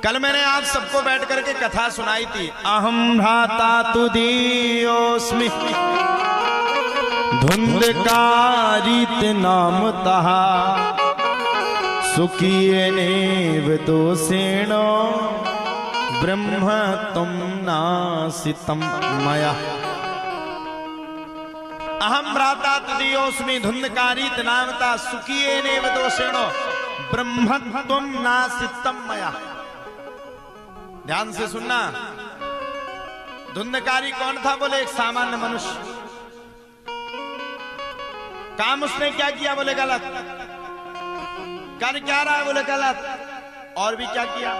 कल मैंने आप सबको बैठ करके कथा सुनाई थी। अहम भ्राता तुदीयोस्मि धुंधकारित नामतः सुखियेनेव दोषेण ब्रह्म तुम नासितम मया। अहम भ्राता तुदीयोस्मि धुंधकारित नामतः सुखियेनेव दोषेण ब्रह्म तुम नासितम मया। ध्यान से सुनना। धुंधकारी कौन था? बोले एक सामान्य मनुष्य। काम उसने क्या किया? बोले गलत। कर क्या रहा है? बोले गलत। और भी क्या किया?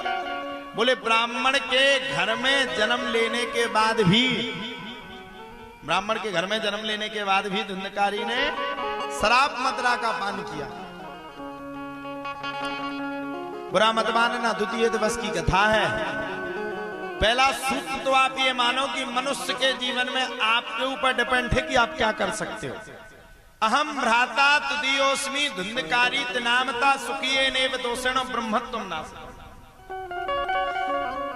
बोले ब्राह्मण के घर में जन्म लेने के बाद भी, ब्राह्मण के घर में जन्म लेने के बाद भी धुंधकारी ने शराब मदिरा का पान किया। बुरा मत मानना, द्वितीय दिवस की कथा है। पहला सूत्र तो आप ये मानो कि मनुष्य के जीवन में आपके ऊपर डिपेंड है कि आप क्या कर सकते हो। अहम भ्राता तुदीयोस्मि धुंधकारित नामतः सुखियेनेव दोषेण ब्रह्मत्वम नासितम।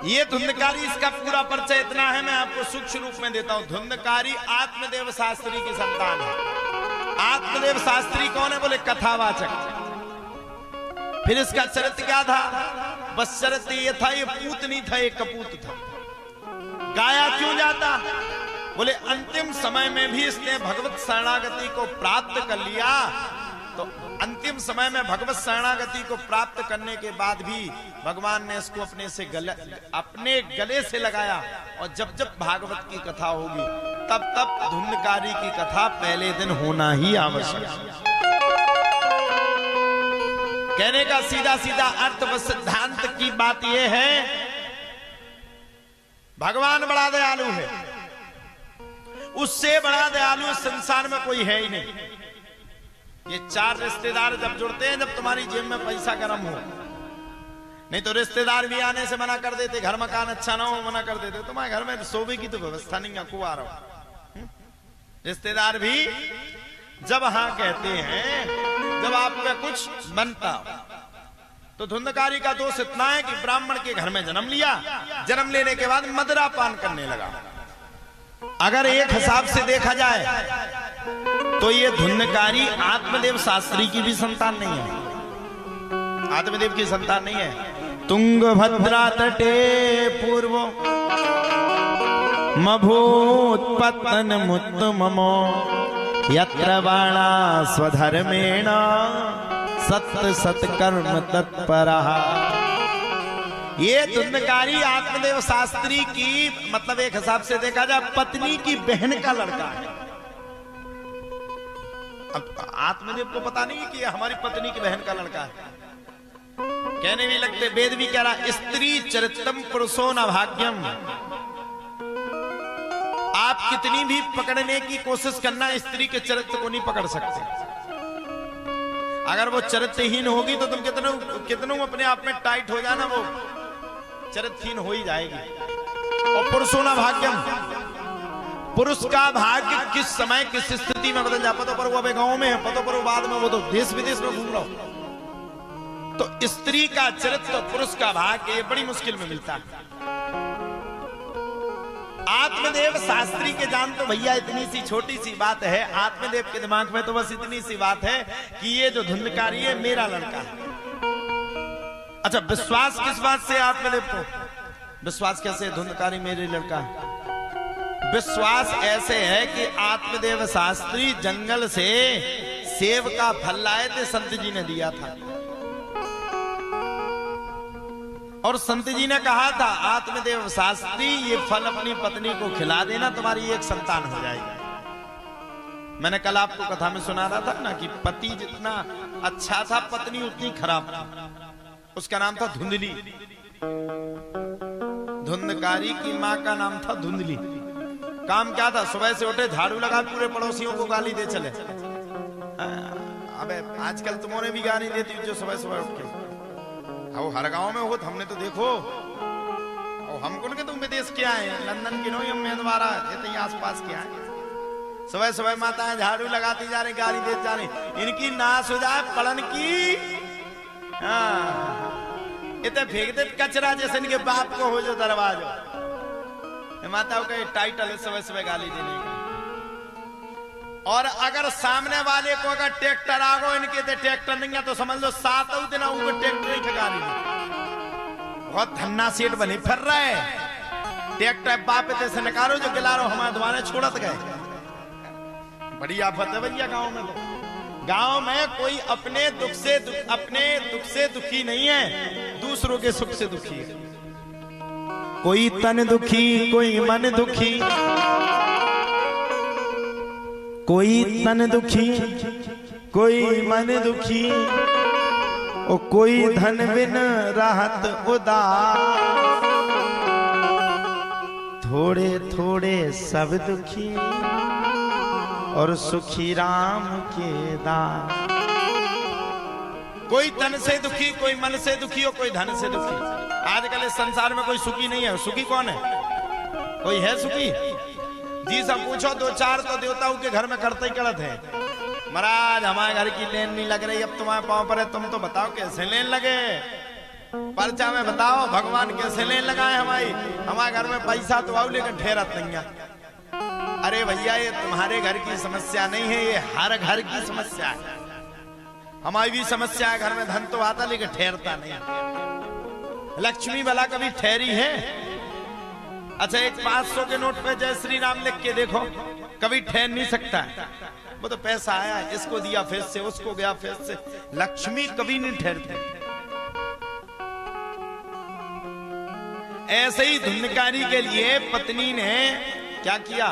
ये धुंधकारी, इसका पूरा परिचय इतना है, मैं आपको सूक्ष्म रूप में देता हूं। धुंधकारी आत्मदेव शास्त्री की संतान है। आत्मदेव शास्त्री कौन है? बोले कथावाचक। फिर इसका चरित्र क्या था? बस चरित्र ये था, ये पूत नहीं था, ये कपूत था। गाया क्यों जाता? बोले अंतिम समय में भी इसने भगवत शरणागति को प्राप्त कर लिया। तो अंतिम समय में भगवत शरणागति को प्राप्त करने के बाद भी भगवान ने इसको अपने गले से लगाया। और जब जब भागवत की कथा होगी तब तब धुंधकारी की कथा पहले दिन होना ही आवश्यक है। कहने का सीधा सीधा अर्थ व सिद्धांत की बात यह है, भगवान बड़ा दयालु है। उससे बड़ा दयालु संसार में कोई है ही नहीं। ये चार रिश्तेदार जब जुड़ते हैं, जब तुम्हारी जेब में पैसा गर्म हो, नहीं तो रिश्तेदार भी आने से मना कर देते, घर मकान अच्छा ना हो मना कर देते, तुम्हारे घर में सोने की तो व्यवस्था नहीं है, को आ रहा हो। रिश्तेदार भी जब हाँ कहते हैं, जब आपका कुछ बनता हो। तो धुंधकारी का दोष इतना है कि ब्राह्मण के घर में जन्म लिया, जन्म लेने के बाद मदिरा पान करने लगा। अगर एक हिसाब से देखा जाए तो ये धुंधकारी आत्मदेव शास्त्री की भी संतान नहीं है। आत्मदेव की संतान नहीं है। तुंगभद्रा तटे पूर्व मभूत्पतन मुत्तममो यत्र बाणा स्वधर्मेण सत्य सत्कर्म तत्परः। ये धुंधकारी आत्मदेव शास्त्री की, मतलब एक हिसाब से देखा जाए पत्नी की बहन का लड़का है। अब आत्मदेव को पता नहीं कि हमारी पत्नी की बहन का लड़का है। कहने भी लगते, वेद भी कह रहा, स्त्री चरित्रम पुरुषो न भाग्यम। आप कितनी भी पकड़ने की कोशिश करना, स्त्री के चरित्र को नहीं पकड़ सकते। अगर वो चरित्रहीन होगी तो तुम कितनों अपने आप में टाइट हो जाना, वो चरित्रहीन हो ही जाएगी। और पुरुषों ना भाग्यम, पुरुष का भाग्य किस समय किस स्थिति में बदल जाए। पतो पर वो अबे गांव में है, पतो पर वो बाद में वो तो देश विदेश में घूम रहा हो। तो स्त्री का चरित्र, पुरुष का भाग्य, ये बड़ी मुश्किल में मिलता है। आत्मदेव शास्त्री के जान तो भैया इतनी सी छोटी सी बात है, आत्मदेव के दिमाग में तो बस इतनी सी बात है कि ये जो धुंधकारी है मेरा लड़का है। अच्छा, विश्वास किस बात से आत्मदेव को? विश्वास कैसे धुंधकारी मेरे लड़का है? विश्वास ऐसे है कि आत्मदेव शास्त्री जंगल से सेब का फल लाए थे, संत जी ने दिया था। और संत जी ने कहा था, आत्मदेव शास्त्री ये फल अपनी पत्नी को खिला देना, तुम्हारी एक संतान हो जाएगी। मैंने कल आपको कथा में सुना रहा था ना कि पति जितना अच्छा था, पत्नी उतनी खराब थी। उसका नाम था धुंधली। धुंधकारी की माँ का नाम था धुंधली। काम क्या था? सुबह से उठे, झाड़ू लगा, पूरे पड़ोसियों को गाली दे चले। अबे आजकल तुमने भी गाली देती जो सुबह सुबह उठ के। अब हर गांव में हो, हमने तो देखो। और हमको के तुम विदेश के आए, लंदन की नो में द्वारा ये आसपास के आए। सुबह सुबह माताएं झाड़ू लगाती जा रही, गाली देती जा रही। इनकी नाश हो जाए पड़न की। इतने फेंक दे कचरा जैसे इनके बाप को हो जो दरवाजा माताओं का टाइटल सुबह सुबह गाली देने का। और अगर सामने वाले को अगर ट्रैक्टर आ गो इनके तो ट्रैक्टर नहीं है तो समझ लो 7 दिन ऊपर ट्रैक्टर ही ठगा ली। बहुत धन्ना सेठ बने फिर रहे ट्रैक्टर बाप से निकालो जो गिलारो हमारे द्वारे छोड़त गए। बड़ी आफत है भैया गांव में। तो गांव में कोई अपने दुख से दुखी नहीं है, दूसरों के सुख से दुखी है। कोई तन दुखी कोई मन दुखी, कोई तन दुखी कोई मन दुखी, और कोई धन बिन राहत उदास। थोड़े थोड़े सब दुखी और सुखी राम के दास। कोई तन से दुखी कोई मन से दुखी और कोई धन से दुखी। आजकल इस संसार में कोई सुखी नहीं है। सुखी कौन है? कोई है सुखी? जी सब पूछो 2-4 तो देवताओं के घर में करते ही करते हैं। महाराज हमारे घर की लेन नहीं लग रही, अब तुम्हारे पांव पर है, तुम तो बताओ कैसे लेन लगे। पर्चा में बताओ भगवान कैसे लेन लगाए हमारे घर में पैसा तो आओ लेकिन ठहरत नहीं है। अरे भैया ये तुम्हारे घर की समस्या नहीं है, ये हर घर की समस्या है। हमारी भी समस्या है, घर में धन तो आता लेकिन ठहरता नहीं। लक्ष्मी भला कभी ठहरी है? अच्छा एक 500 के नोट पे जय श्री राम लिख के देखो, कभी ठहर नहीं सकता। वो तो पैसा आया, इसको दिया फेस से, उसको गया फेस से। लक्ष्मी कभी नहीं ठहरती। ऐसे ही धुंधकारी के लिए पत्नी ने क्या किया,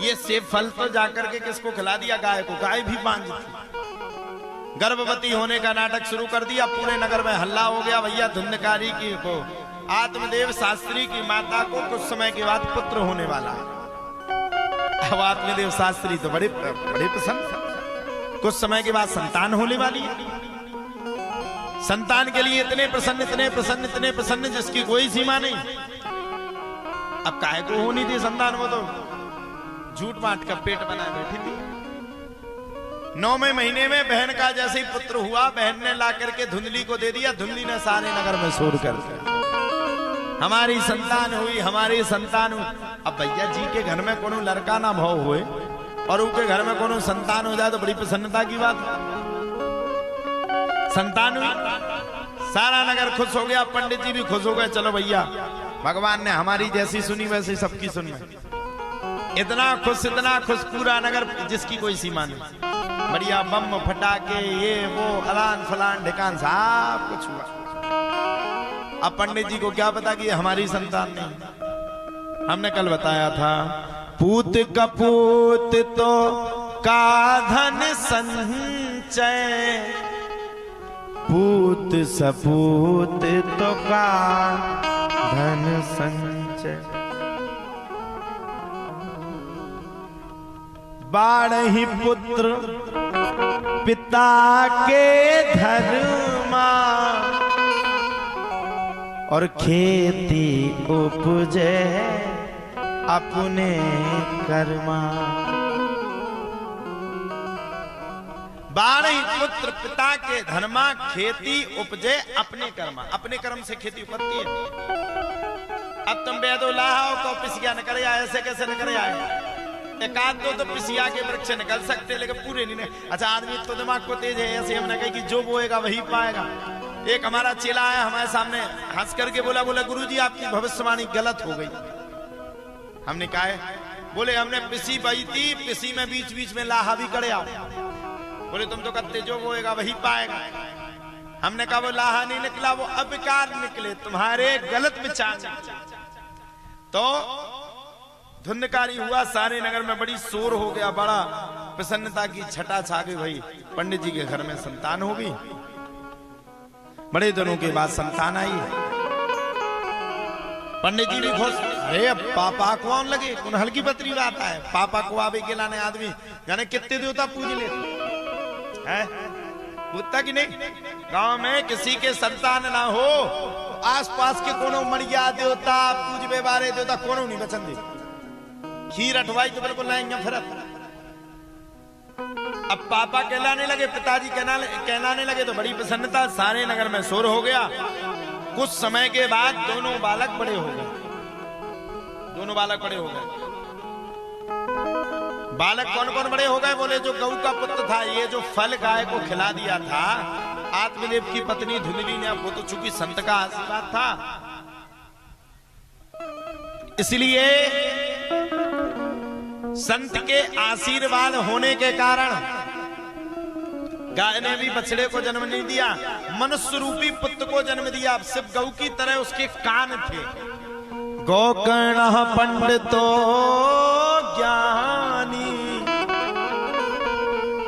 ये सेब फल तो जाकर के किसको खिला दिया? गाय को। गाय भी बांझ थी, गर्भवती होने का नाटक शुरू कर दिया। पूरे नगर में हल्ला हो गया भैया धुंधकारी की को आत्मदेव शास्त्री की माता को कुछ समय के बाद पुत्र होने वाला है। अब आत्मदेव शास्त्री तो बड़े प्रसन्न, कुछ समय के बाद संतान होने वाली है। संतान के लिए इतने प्रसन्न जिसकी कोई सीमा नहीं। अब काहे को होनी थी संतान? वो तो झूठ बांट का पेट बनाए बैठी थी। 9वें महीने में बहन का जैसे ही पुत्र हुआ, बहन ने ला करके धुंधली को दे दिया। धुंधली ने सारे नगर में शोर कर दिया, हमारी संतान हुई, हमारी संतान हुई। अब भैया जी के घर में कोनो लड़का ना भाव हुए और उनके घर में कोनो संतान हो जाए तो बड़ी प्रसन्नता की बात। संतान हुई, सारा नगर खुश हो गया, पंडित जी भी खुश हो गए। चलो भैया भगवान ने हमारी जैसी सुनी वैसी सबकी सुनी। इतना खुश पूरा नगर जिसकी कोई सीमा नहीं। बढ़िया बम फटाके ये वो अलान फलान ढिकान सब कुछ हुआ। अब पंडित जी को क्या पता कि हमारी संतान नहीं। हमने कल बताया था, पूत कपूत तो का धन संचय, पूत सपूत तो का धन संचय। बारही पुत्र पिता के धर्मा, और खेती उपजे अपने कर्मा। 12 पुत्र पिता के धर्मा, खेती उपजे अपने कर्मा। अपने कर्म से खेती उपजती है। अब तुम बेदो लाओ तो पिसिया न करे, ऐसे कैसे न करे आए। एक आध दो तो पिसिया के वृक्ष निकल सकते लेकिन पूरे नहीं। अच्छा आदमी तो दिमाग को तेज है, ऐसे हमने कहा कि जो बोएगा वही पाएगा। एक हमारा चेला आया हमारे सामने, हंस करके बोला गुरुजी आपकी भविष्यवाणी गलत हो गई। हमने कहा, बोले हमने पिसी बई थी, पिसी में बीच बीच में लाहा भी करे आओ। बोले तुम तो कहते जो बोएगा वही पाएगा। हमने कहा वो लाहा नहीं निकला, वो अविकार निकले, तुम्हारे गलत विचार। तो धुंधकारी हुआ, सारे नगर में बड़ी शोर हो गया, बड़ा प्रसन्नता की छटा छा गई। भाई पंडित जी के घर में संतान हो गई। बड़े दिनों के बाद संतान आई। पंडित जी भी खुश। अरे पापा को आने लगे, कौन हल्की पतरी बात है। पापा को आवे के लाने आदमी जाने कितने देवता पूज ले है, पूछता कि नहीं। गांव में किसी के संतान ना हो, आसपास के कोनो मरिया देवता पूजबे बारे देवता कोनो नहीं बचन दे। खीर अठवाई तो बिल्कुल लाएंगे फिर। अब पापा कहलाने लगे, पिताजी कहलाने लगे तो बड़ी प्रसन्नता, सारे नगर में शोर हो गया। कुछ समय के बाद दोनों बालक बड़े हो गए। दोनों बालक बड़े हो गए। बालक कौन कौन बड़े हो गए? बोले जो गऊ का पुत्र था, ये जो फल गाय को खिला दिया था आत्मदेव की पत्नी धुंधली ने, वो तो चूंकि संत का आशीर्वाद था, इसलिए संत के आशीर्वाद होने के कारण गाय ने भी बछड़े को जन्म नहीं दिया, मनुष्य रूपी पुत्र को जन्म दिया। सिर्फ गऊ की तरह उसके कान थे। गोकर्ण पंडितो ज्ञानी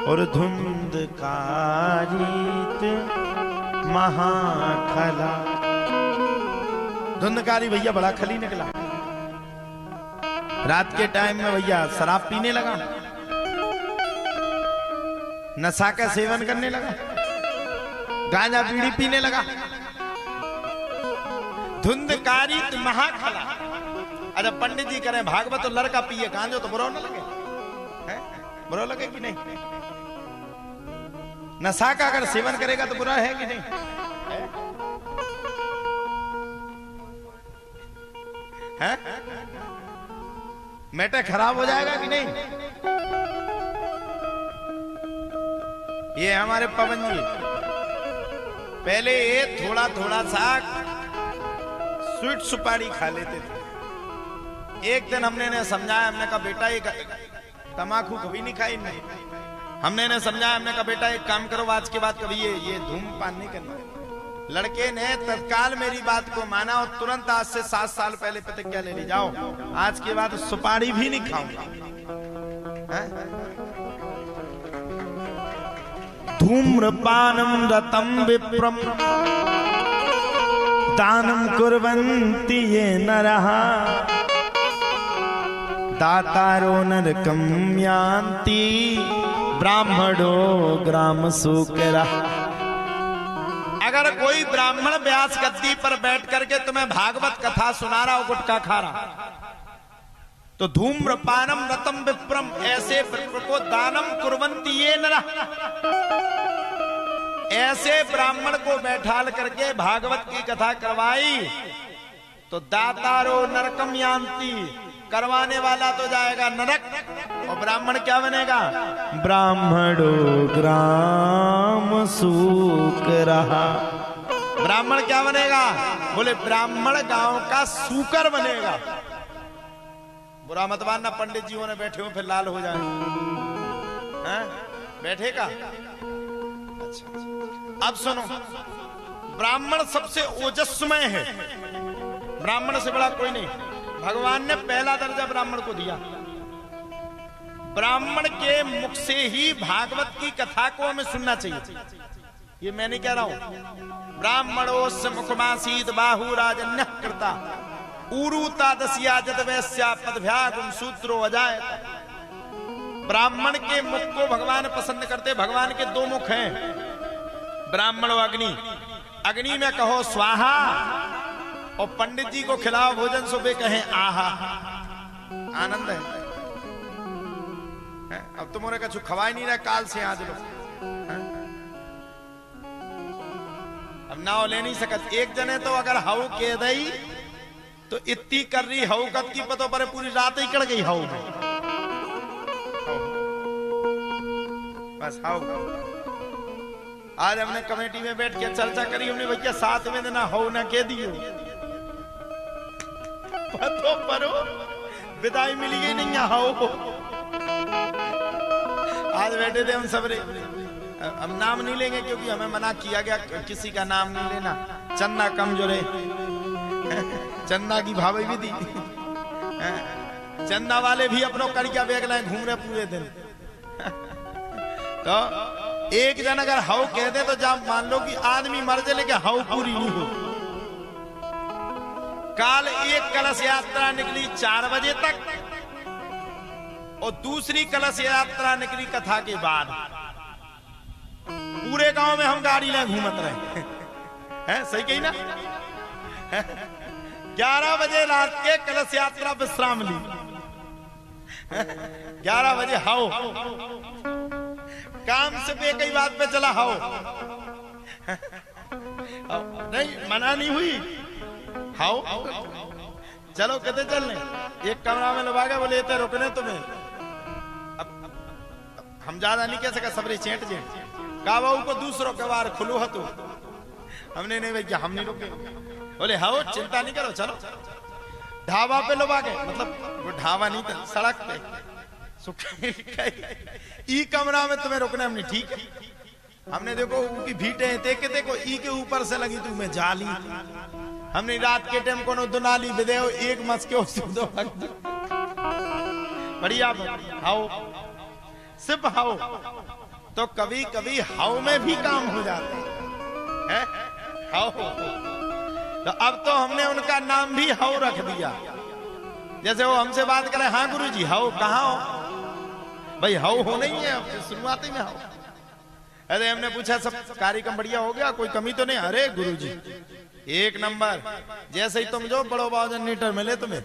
और धुंधकारित महाखला। धुंधकारी भैया बड़ा खली निकला। रात के टाइम में भैया शराब पीने लगा, नशा का सेवन करने लगा, गांजा बीड़ी पीने लगा। धुंधकारित महाखला। अच्छा पंडित जी करें भागवत तो लड़का पिए गांजो तो बुरा न लगे? बुरा लगे कि नहीं? नशा का अगर सेवन करेगा तो बुरा है कि नहीं? है? मैटर खराब हो जाएगा कि नहीं? ये हमारे पवन जी पहले थोड़ा थोड़ा सा स्वीट सुपारी खा लेते थे। एक दिन हमने इन्हें समझाया, हमने कहा बेटा ये तमाकू कभी नहीं खाई। नहीं, हमने इन्हें समझाया, हमने कहा बेटा एक काम करो, आज के बाद कभी ये धूमपान नहीं करना। लड़के ने तत्काल मेरी बात को माना और तुरंत आज से 7 साल पहले प्रतिज्ञा ले ली, जाओ आज के बाद सुपारी भी नहीं खाऊंगा। धूम्रपानम रतम विप्रम दानम कुर्वन्ति ये नरः दातारो नरकं यान्ति ब्राह्मणो ग्राम सूकरः। अगर कोई ब्राह्मण व्यास गद्दी पर बैठ करके तुम्हें भागवत कथा सुना रहा हो गुटखा खा रहा, तो धूम्रपानम रतम विप्रम, ऐसे विप्र को दानम कुर्वन्ति ये नरः, ऐसे ब्राह्मण को बैठाल करके भागवत की कथा करवाई तो दातारो नरकम यान्ति, करवाने वाला तो जाएगा नरक और ब्राह्मण क्या बनेगा? ब्राह्मणो ग्राम सूकरः। ब्राह्मण क्या बनेगा? बोले ब्राह्मण गांव का सूकर बनेगा। बुरा मत मानना, पंडित जी होने बैठे हो फिर लाल हो जाए। बैठेगा? अच्छा, अब सुनो, ब्राह्मण सबसे ओजस्मय है, ब्राह्मण से बड़ा कोई नहीं। भगवान ने पहला दर्जा ब्राह्मण को दिया। ब्राह्मण के मुख से ही भागवत की कथा को हमें सुनना चाहिए। ये मैं नहीं कह रहा हूं। ब्राह्मणोस्य मुखमासीद बाहु राजन्यः कृता ऊरूता दस्या जद वैस्या पदभ्यागम सूत्रो अजायत। ब्राह्मण के मुख को भगवान पसंद करते। भगवान के 2 मुख हैं, ब्राह्मण और अग्नि। अग्नि में कहो स्वाहा और पंडित जी को खिलाओ भोजन, सुबह कहें आहा। आनंद है। अब तुमने कछु खवाई नहीं रहा काल से आज लोग। अब नाव ले नहीं सकत। एक जने तो अगर हाउ के दई तो इतनी कर रही हाउ कत की पतो पर पूरी रात ही कड़ गई हाउ में। बस हाउ। आज हमने कमेटी में बैठ के चर्चा करी, हमने भैया 7वें दिन हाउ ना कह दियो पतो परो विदाई मिली गई नहीं हाउ। आज बैठे थे हम सबरे। हम नाम नहीं लेंगे क्योंकि हमें मना किया गया किसी का नाम नहीं लेना। चन्ना कमजोरे, चन्ना की भाभी भी दी। चन्ना वाले भी अपनों कड़िया बैग लाए घूम रहे पूरे दिन। तो एक जन अगर हाउ कह दे तो जब मान लो कि आदमी मर जाए लेकिन हाउ पूरी नहीं हो। काल एक कलश यात्रा निकली 4 बजे तक और दूसरी कलश यात्रा निकली कथा के बाद। पूरे गांव में हम गाड़ी ले घूमत रहे हैं। सही कही ना? 11 बजे रात के कलश यात्रा विश्राम ली। 11 बजे हाओ काम से पे कई बात पे चला हाओ। नहीं मना नहीं हुई। हाउ चलो कहते चलने, एक कमरा में लगा के बोले इतने रुकने तुम्हें। अब हम ज्यादा नहीं कह सका, सबरे चेंट कहा बहू को दूसरों के बार खुलो है तू। हमने नहीं भैया हम नहीं रुके। बोले हाउ चिंता नहीं करो चलो। ढाबा पे लोग आ गए, मतलब वो ढाबा नहीं था, सड़क पे ई कमरा में तुम्हें रुकना हमने ठीक है। हमने देखो उनकी भीटे देखे, देखो ई के ऊपर से लगी तुम्हें जाली। हमने रात के टाइम को दुनाली विदे एक मस के दो बढ़िया हाउ सिर्फ हाउ। तो कभी कभी हाउ में भी काम हो जाते हैं। हाउ तो अब तो हमने उनका नाम भी हाउ रख दिया। जैसे वो हमसे बात करे, हाँ गुरुजी हाउ कहाँ हो भाई, हाउ हो नहीं है शुरुआत में हाउ। अरे हमने पूछा सब कार्यक्रम बढ़िया हो गया, कोई कमी तो नहीं? अरे गुरुजी एक नंबर, जैसे ही तुम जो बड़ो बाबा जनरेटर मिले तुम्हें,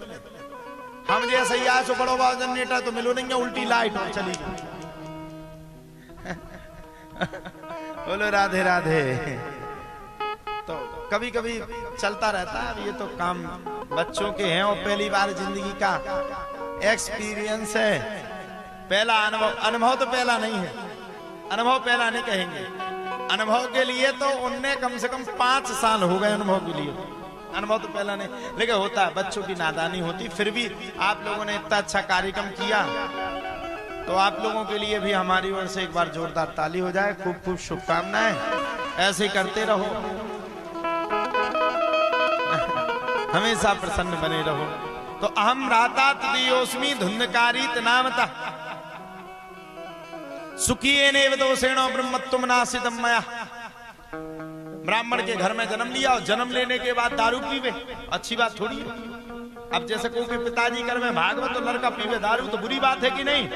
हम जैसे ही आए बड़ो बाबा जनरेटर तो मिलो नहीं, उल्टी लाइट और चली बोलो राधे राधे। तो कभी कभी चलता रहता है, ये तो काम बच्चों के हैं और पहली बार जिंदगी का एक्सपीरियंस है, पहला अनुभव। अनुभव तो पहला नहीं है, अनुभव पहला नहीं कहेंगे। अनुभव के लिए तो उनने कम से कम 5 साल हो गए अनुभव के लिए, अनुभव तो पहला नहीं। लेकिन होता है, बच्चों की नादानी होती। फिर भी आप लोगों ने इतना अच्छा कार्यक्रम किया, तो आप लोगों के लिए भी हमारी ओर से एक बार जोरदार ताली हो जाए। खूब खूब शुभकामनाएं, ऐसे ही करते रहो, हमेशा प्रसन्न बने रहो। तो अहम राता तदयोस्मी धुंधकारित नामता सुखिए नेव दोषेणो ब्रह्मत्वम नासितम मया। ब्राह्मण के घर में जन्म लिया और जन्म लेने के बाद दारू पीवे, अच्छी बात थोड़ी है। अब जैसे कोई पिताजी घर में भागवत तो लड़का पीवे दारू, तो बुरी बात है कि नहीं?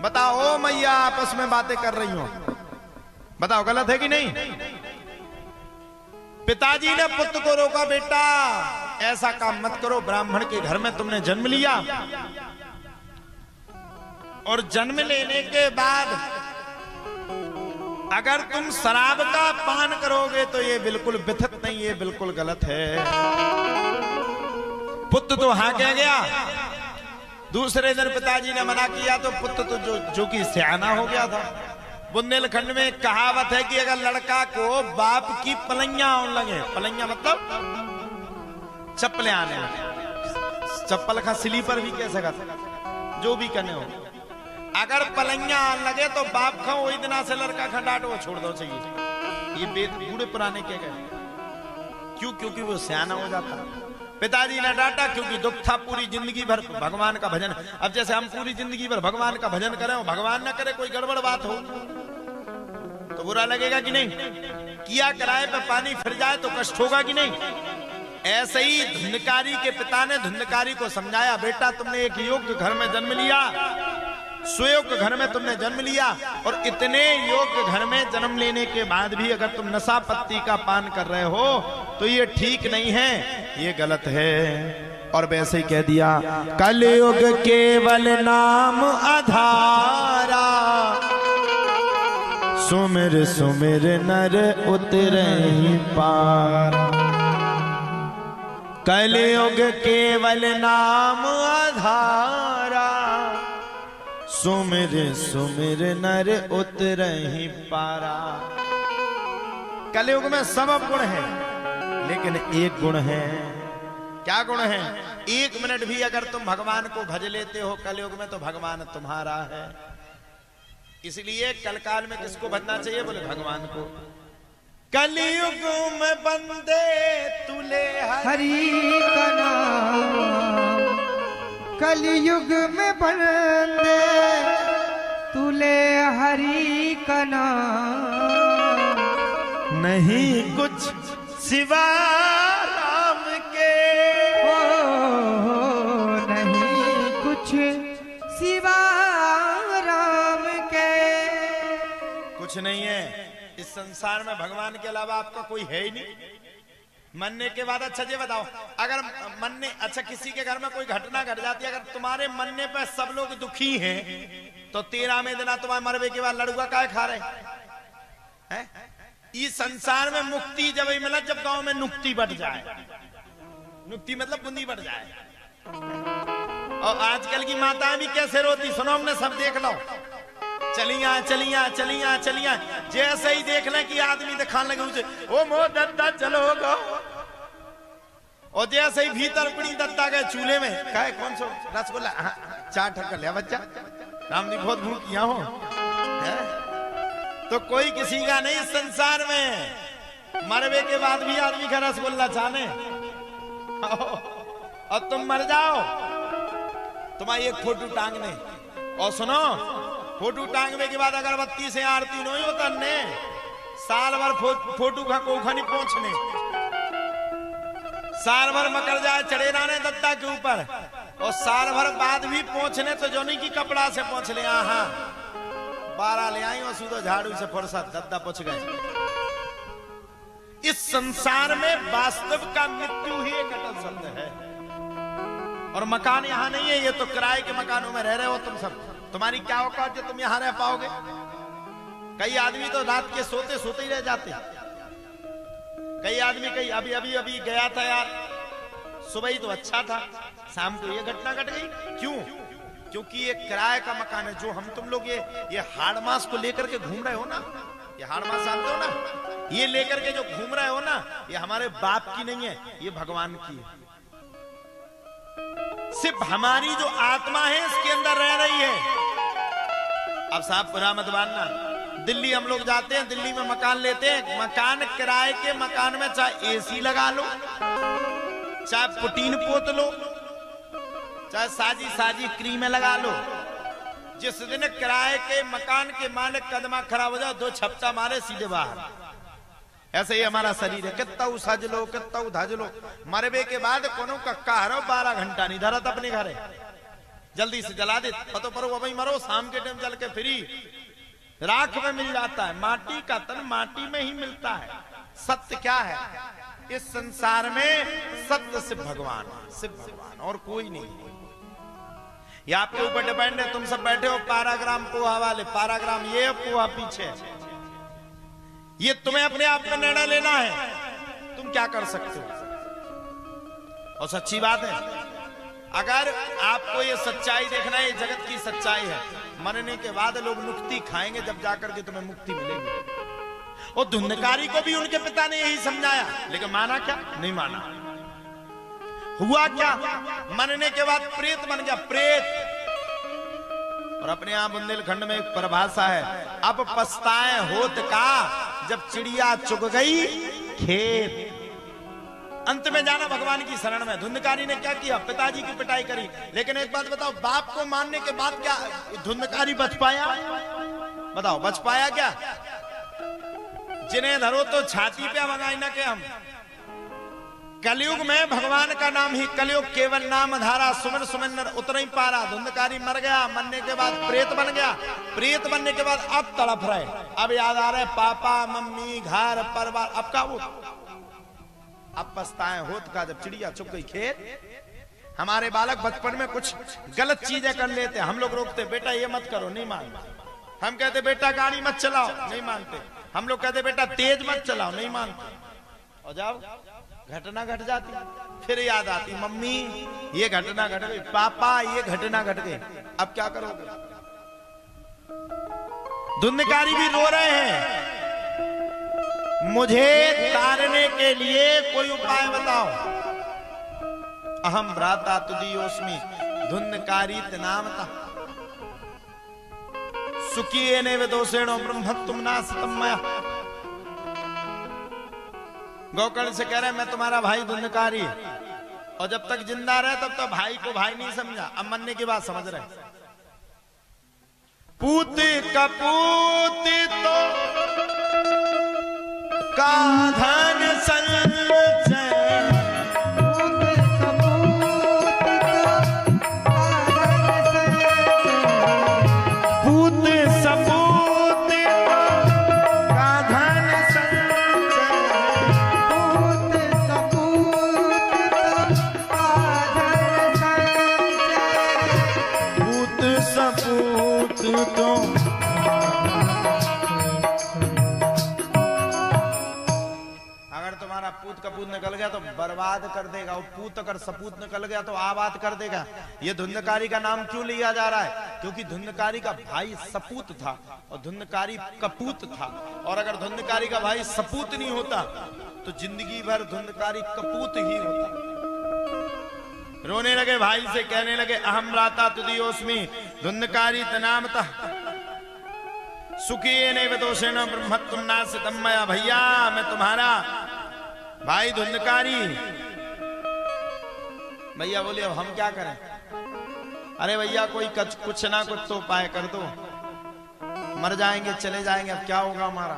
बताओ ओ मैया आपस में बातें कर रही हो, बताओ गलत है कि नहीं? पिताजी ने पुत्र को रोका, बेटा ऐसा काम मत करो, ब्राह्मण के घर में तुमने जन्म लिया और जन्म लेने के बाद अगर तुम शराब का पान करोगे तो ये बिल्कुल विथित नहीं, ये बिल्कुल गलत है। पुत्र तो हाँ कह गया। दूसरे दिन पिताजी ने मना किया तो पुत्र तो जो कि सियाना हो गया था। बुंदेलखंड में एक कहावत है कि अगर लड़का को बाप की पलैया आने लगे, पलैया मतलब चप्पलें आने लगे, चप्पल का स्लीपर भी कह सकता, जो भी करने हो, अगर पलैया आने लगे तो बाप खा वही दिना से लड़का खंडाट वो छोड़ दो चाहिए। ये बेद बूढ़े पुराने के गए, क्यों? क्योंकि वो सियाना हो जाता। पिताजी ने डांटा क्योंकि दुख था, पूरी जिंदगी भर भगवान का भजन। अब जैसे हम पूरी जिंदगी भर भगवान का भजन करें, भगवान ना करे कोई गड़बड़ बात हो तो बुरा लगेगा कि नहीं? किया कराए पे पानी फिर जाए तो कष्ट होगा कि नहीं? ऐसे ही धुंधकारी के पिता ने धुंधकारी को समझाया, बेटा तुमने एक योग्य घर में जन्म लिया, सुयोग्य घर में तुमने जन्म लिया, और इतने योग्य घर में जन्म लेने के बाद भी अगर तुम नशा पत्ती का पान कर रहे हो तो ये ठीक नहीं है, ये गलत है। और वैसे ही कह दिया, कलयुग केवल नाम आधारा, सुमिर सुमिर नर उतरहि पार। कलयुग केवल नाम आधारा, सुमिर सुमिर नर उतरहि पारा। कलयुग में सब गुण है, लेकिन एक गुण है। क्या गुण है? 1 मिनट भी अगर तुम भगवान को भज लेते हो कलयुग में तो भगवान तुम्हारा है। इसलिए कलकाल में किसको भजना चाहिए? बोले भगवान को। कलयुग में बंदे तुले हरि का नाम, कलयुग में बंदे तुले हरि का नाम, नहीं कुछ सिवा राम के, नहीं कुछ सिवा राम के। कुछ नहीं है इस संसार में, भगवान के अलावा आपका कोई है ही नहीं। मरने के बाद, अच्छा ये बताओ, अगर मरने, अच्छा किसी के घर में कोई घटना घट जाती है, अगर तुम्हारे मरने पर सब लोग दुखी हैं तो 13वें दिन तुम्हारे मरने के बाद लड़ुआ काय खा रहे हैं? इस संसार में मुक्ति जब ही मिला जब गांव में नुक्ति बढ़ जाए। नुक्ति मतलब बूंदी बढ़ जाए। और आजकल की माताएं भी कैसे रोती सुनो, हमने सब देख लो। चलिया चलिया चलिया चलिया, जैसे ही देख लें कि आदमी दिखाने लगे उसे, ओ मो दद्दा चलो गो। और जैसे ही भीतर पड़ी दद्दा गए चूल्हे में, कहे कौन सो रसगुल्ला, चार ठक्कर लिया बच्चा, रामजी बहुत भूखिया हो। तो कोई किसी का नहीं इस संसार में। मरवे के बाद भी आदमी का रसगुल्ला चाहने। और तुम मर जाओ, तुम्हारी एक फोटो टांगने। और सुनो, फोटो टांगने के बाद अगरबत्ती से आरती नहीं होता ने, साल भर फोटो का कोखा नहीं पहुंचने, साल भर मकर जाए चढ़े रहने दत्ता के ऊपर। और साल भर बाद भी पहुंचने तो जो नहीं की कपड़ा से पहुंच ले, हाँ 12 ले आई और सीधो झाड़ू से फुर्सत दद्दा पहुंच गए। इस संसार में वास्तव का मृत्यु ही एक अटल शब्द है। और मकान यहां नहीं है, ये तो किराए के मकानों में रह रहे हो तुम सब। तुम्हारी क्या औकात जो तुम यहां रह पाओगे? कई आदमी तो रात के सोते सोते ही रह जाते। कई आदमी कई अभी अभी अभी गया था यार, सुबह ही तो अच्छा था, शाम को ये घटना घट गई। क्यों? क्योंकि ये किराए का मकान है। जो हम तुम लोग ये हाड़ मास को लेकर के घूम रहे हो ना, ये हाड़ मास जानते हो ना, ये लेकर के जो घूम रहे हो ना, ये हमारे बाप की नहीं है, ये भगवान की है। सिर्फ हमारी जो आत्मा है इसके अंदर रह रही है। अब साहब बुरा मत मानना, दिल्ली हम लोग जाते हैं, दिल्ली में मकान लेते हैं, मकान किराए के मकान में चाहे एसी लगा लो, चाहे पुटीन पोत लो, चाहे साजी साजी क्रीमें लगा लो। जिस दिन किराए के मकान के मालिक कदमा खराब हो जाए, 2 छपटा मारे सीधे बाहर। ऐसे ही हमारा शरीर है, कितना सज लो कितना धज लो, मरबे के बाद कोनो कक्का हरो 12 घंटा नहीं धरत अपने घर है, जल्दी से जला दे, पतो परो वही मरो, शाम के टाइम जल के फ्री राख में मिल जाता है। माटी का तन माटी में ही मिलता है। सत्य क्या है इस संसार में? सत्य सिर्फ भगवान, सिर्फ भगवान और कोई नहीं। ये आपके ऊपर डिपेंड है। तुम सब बैठे हो पाराग्राम पोहा वाले, पाराग्राम ये पोहा पीछे, ये तुम्हें अपने आप में निर्णय लेना है, तुम क्या कर सकते हो। और सच्ची बात है, अगर आपको ये सच्चाई देखना है, ये जगत की सच्चाई है, मरने के बाद लोग मुक्ति खाएंगे, जब जाकर के तुम्हें मुक्ति मिलेगी। और धुंधकारी को भी उनके पिता ने यही समझाया, लेकिन माना क्या? नहीं माना। हुआ क्या? मरने के बाद प्रेत बन गया, प्रेत। और अपने यहां बुंदेलखंड में एक परिभाषा है, अब पछताए होत का जब चिड़िया चुग गई खेत। अंत में जाना भगवान की शरण में। धुंधकारी ने क्या किया? पिताजी की पिटाई करी। लेकिन एक बात बताओ, बाप को मानने के बाद क्या धुंधकारी बच पाया? बताओ, बच पाया क्या? जिन्हें धरो तो छाती पे मंगाई ना के हम। कलयुग में भगवान का नाम ही, कलयुग केवल नाम धारा, सुमन सुमन उतना ही पारा। धुंधकारी मर गया, मरने के बाद प्रेत बन गया, प्रेत बनने के बाद अब तड़प रहे, अब याद आ रहे पापा मम्मी घर परिवार, अब का वो अब पछताए होत का जब चिड़िया चुग गई खेत। हमारे बालक बचपन में कुछ गलत चीजें कर लेते, हम लोग रोकते, बेटा ये मत करो, नहीं मानते। हम कहते बेटा गाड़ी मत चलाओ, नहीं मानते। हम लोग कहते बेटा तेज मत चलाओ, नहीं मानते। और जाओ घटना घट जाती, फिर याद आती मम्मी ये घटना घट गई, पापा ये घटना घट गई, अब क्या करोगे? धुंधकारी भी रो रहे हैं, मुझे तारने के लिए कोई उपाय बताओ। अहम भ्राता तुदीयोस्मि धुंधकारी नामता सुखी ने विदोषेणो ब्रह्मत्वम नासतम मया। गोकर्ण से कह रहे मैं तुम्हारा भाई धुंधकारी, और जब तक जिंदा रहे तब तो भाई को भाई नहीं समझा, अब मरने की बात समझ रहे। पूत कपूत तो का धन संचय, पूत सपूत का धन संचय, पूत सपूत का धन संचय, पूत सपूत तो कपूत निकल गया तो बर्बाद कर देगा, और पूत अगर सपूत निकल गया तो आबाद कर देगा। ये धुंधकारी का नाम क्यों लिया जा रहा है? क्योंकि धुंधकारी का भाई सपूत था और धुंधकारी कपूत था, और अगर धुंधकारी का भाई सपूत नहीं होता तो जिंदगी भर धुंधकारी कपूत ही होता। रोने लगे भाई से, कहने लगे अहम राता तुदियोस्मि धुंधकारी तनामतः सुखी ने दोषेण ब्रह्मत्व नासितम मया। भैया मैं तुम्हारा भाई धुंधकारी। भैया बोले अब हम क्या करें? अरे भैया कोई कुछ ना कुछ तो उपाय कर दो, मर जाएंगे चले जाएंगे, अब क्या होगा हमारा?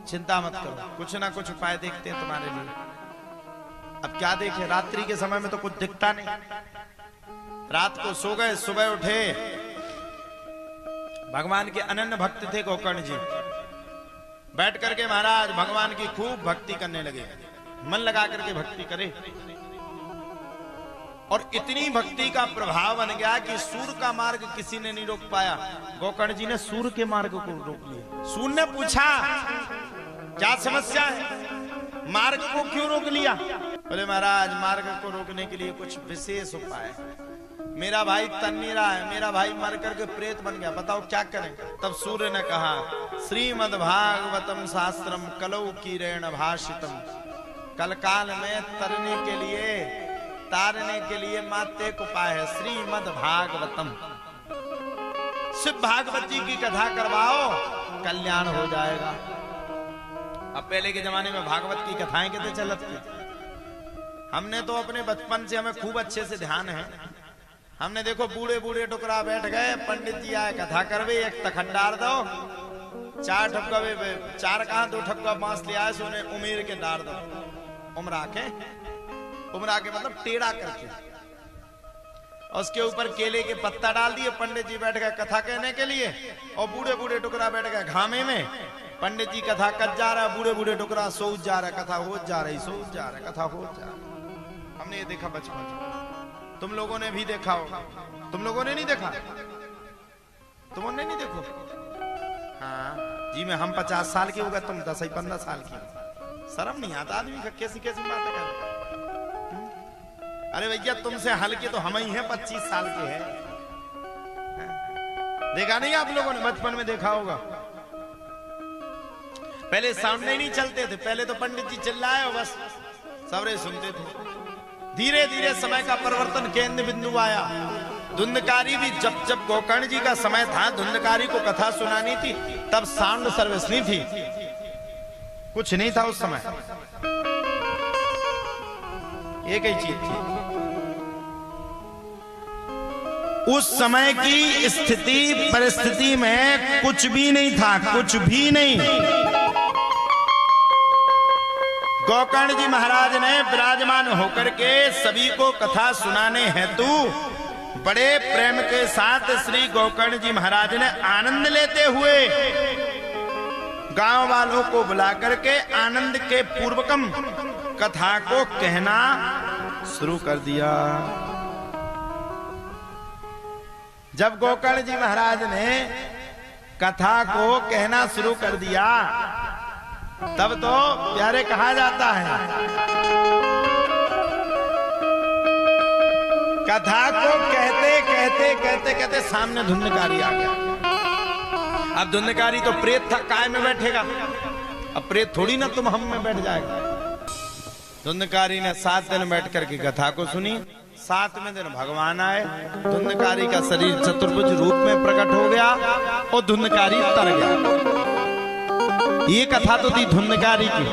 चिंता मत करो, कुछ ना कुछ उपाय देखते हैं तुम्हारे लिए। अब क्या देखे, रात्रि के समय में तो कुछ दिखता नहीं। रात को सो गए, सुबह उठे, भगवान के अनन्य भक्त थे गोकर्ण जी। बैठ करके महाराज भगवान की खूब भक्ति करने लगे, मन लगा करके भक्ति करे, और इतनी भक्ति का प्रभाव बन गया कि सूर्य का मार्ग किसी ने नहीं रोक पाया। गोकर्ण जी ने सूर्य के मार्ग को रोक लिया। सूर्य ने पूछा क्या समस्या है, मार्ग को क्यों रोक लिया? बोले महाराज मार्ग को रोकने के लिए कुछ विशेष उपाय है। मेरा भाई तन नहीं रहा है, मेरा भाई मर करके प्रेत बन गया, बताओ क्या करें? तब सूर्य ने कहा श्रीमद् भागवतम शास्त्रम कलौ कीरेण भाषितम। कल काल में तरने के लिए, तारने के लिए मात्र एक उपाय है, श्रीमद् भागवतम। शिव भागवत जी की कथा करवाओ, कल्याण हो जाएगा। अब पहले के जमाने में भागवत की कथाएं कितने चलत थी। हमने तो अपने बचपन से हमें खूब अच्छे से ध्यान है। हमने देखो बूढ़े बूढ़े टुकड़ा बैठ गए, पंडित जी आए कथा करवे, एक तखंडार दो, चार ठपका, चार कहां दो ठपका बांस ले आए, सोने उमेर के डार दो, उमरा के मतलब टेढ़ा करके, और उसके ऊपर केले के पत्ता डाल दिए। पंडित जी बैठ गए कथा कहने के लिए, और बूढ़े बूढ़े टुकड़ा बैठ गए घामे में। पंडित जी कथा कट जा रहा है, बूढ़े बूढ़े टुकड़ा सोच जा रहा है, कथा हो जा रही, सोच जा रहा है, कथा हो जा रहा। हमने ये देखा बचपन, तुम लोगों ने भी देखा होगा। तुम लोगों ने नहीं देखा? तुमने नहीं देखो? हाँ जी, मैं हम 50 साल के हो गए, तुम 10-15 साल की। शर्म नहीं आता आदमी का, कैसी कैसी बातें कर। अरे भैया तुमसे हल्के तो हम ही हैं, 25 साल के हैं। देखा नहीं आप लोगों ने? बचपन में देखा होगा। पहले साउंड नहीं चलते थे, पहले तो पंडित जी चिल्लाए और बस सबरे सुनते थे। धीरे धीरे समय का परिवर्तन केंद्र बिंदु आया। धुंधकारी भी जब गोकर्ण जी का समय था, धुंधकारी को कथा सुनानी थी, तब साउंड सर्विस नहीं थी, कुछ नहीं था उस समय, एक ही चीज थी। उस समय की स्थिति परिस्थिति में कुछ भी नहीं था, कुछ भी नहीं। गोकर्ण जी महाराज ने विराजमान होकर के सभी को कथा सुनाने हेतु बड़े प्रेम के साथ श्री गोकर्ण जी महाराज ने आनंद लेते हुए गांव वालों को बुला करके आनंद के पूर्वकम कथा को कहना शुरू कर दिया। जब गोकर्ण जी महाराज ने कथा को कहना शुरू कर दिया, तब तो प्यारे कहा जाता है, कथा को कहते कहते कहते कहते सामने धुंधकारी आ गया। अब धुंधकारी तो प्रेत था, काय में बैठेगा? अब प्रेत थोड़ी ना तुम हम में बैठ जाएगा। धुंधकारी ने 7 दिन बैठ करके कथा को सुनी। 7वें दिन भगवान आए, धुंधकारी का शरीर चतुर्भुज रूप में प्रकट हो गया और धुंधकारी तर गया। ये कथा तो थी धुंधकारी की।